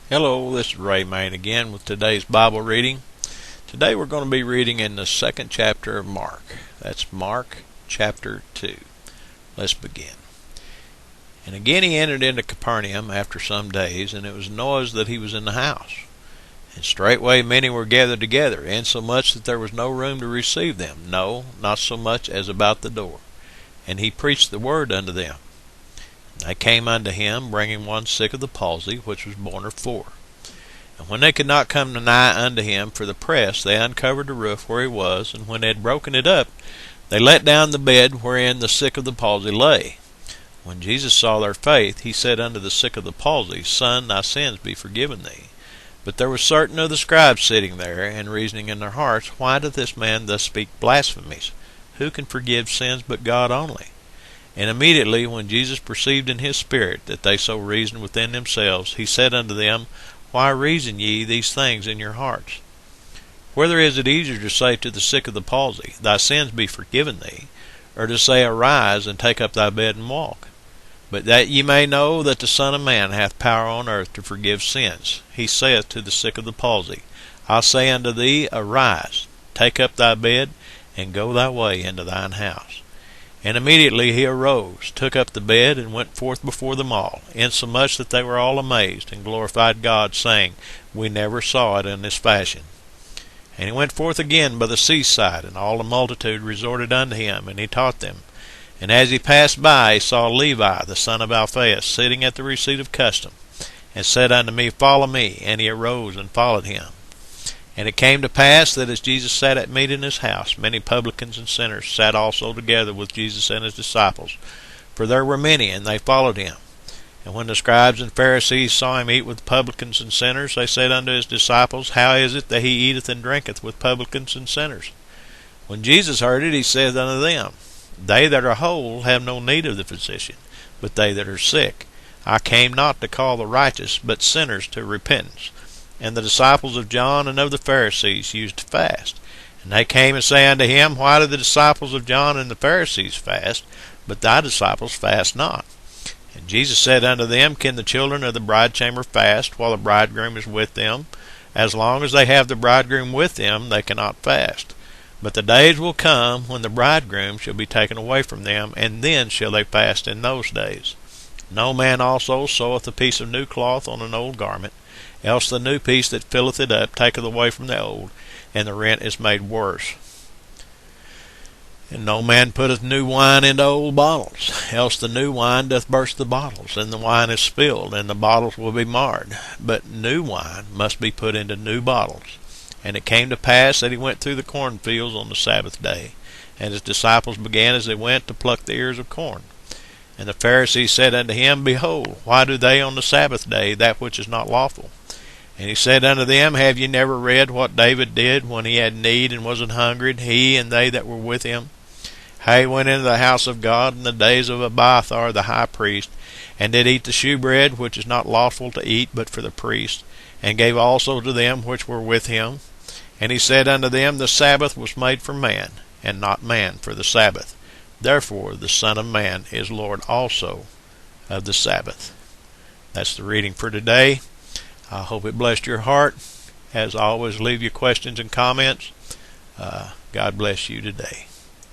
Hello, this is Ray Main again with today's Bible reading. Today we're going to be reading in the second chapter of Mark. That's Mark chapter 2. Let's begin. And again he entered into Capernaum after some days, and it was noised that he was in the house. And straightway many were gathered together, insomuch that there was no room to receive them, no, not so much as about the door. And he preached the word unto them. They came unto him, bringing one sick of the palsy, which was borne of 4. And when they could not come nigh unto him for the press, they uncovered the roof where he was, and when they had broken it up, they let down the bed wherein the sick of the palsy lay. When Jesus saw their faith, he said unto the sick of the palsy, Son, thy sins be forgiven thee. But there were certain of the scribes sitting there, and reasoning in their hearts, Why doth this man thus speak blasphemies? Who can forgive sins but God only? And immediately, when Jesus perceived in his spirit that they so reasoned within themselves, he said unto them, Why reason ye these things in your hearts? Whether is it easier to say to the sick of the palsy, Thy sins be forgiven thee, or to say, Arise, and take up thy bed and walk? But that ye may know that the Son of Man hath power on earth to forgive sins, he saith to the sick of the palsy, I say unto thee, Arise, take up thy bed, and go thy way into thine house. And immediately he arose, took up the bed, and went forth before them all, insomuch that they were all amazed, and glorified God, saying, We never saw it in this fashion. And he went forth again by the seaside, and all the multitude resorted unto him, and he taught them. And as he passed by, he saw Levi, the son of Alphaeus, sitting at the receipt of custom, and said unto me, Follow me. And he arose and followed him. And it came to pass that as Jesus sat at meat in his house, many publicans and sinners sat also together with Jesus and his disciples. For there were many, and they followed him. And when the scribes and Pharisees saw him eat with publicans and sinners, they said unto his disciples, How is it that he eateth and drinketh with publicans and sinners? When Jesus heard it, he said unto them, They that are whole have no need of the physician, but they that are sick. I came not to call the righteous, but sinners to repentance. And the disciples of John and of the Pharisees used to fast. And they came and say unto him, Why do the disciples of John and the Pharisees fast, but thy disciples fast not? And Jesus said unto them, Can the children of the bridechamber fast, while the bridegroom is with them? As long as they have the bridegroom with them, they cannot fast. But the days will come when the bridegroom shall be taken away from them, and then shall they fast in those days. No man also seweth a piece of new cloth on an old garment, else the new piece that filleth it up taketh away from the old, and the rent is made worse. And no man putteth new wine into old bottles, else the new wine doth burst the bottles, and the wine is spilled, and the bottles will be marred. But new wine must be put into new bottles. And it came to pass that he went through the cornfields on the Sabbath day, and his disciples began as they went to pluck the ears of corn. And the Pharisees said unto him, Behold, why do they on the Sabbath day that which is not lawful? And he said unto them, Have ye never read what David did when he had need and was an hungered, he and they that were with him? How he went into the house of God in the days of Abiathar the high priest, and did eat the shewbread, which is not lawful to eat but for the priest, and gave also to them which were with him. And he said unto them, The Sabbath was made for man, and not man for the Sabbath. Therefore the Son of Man is Lord also of the Sabbath. That's the reading for today. I hope it blessed your heart. As always, leave your questions and comments. God bless you today.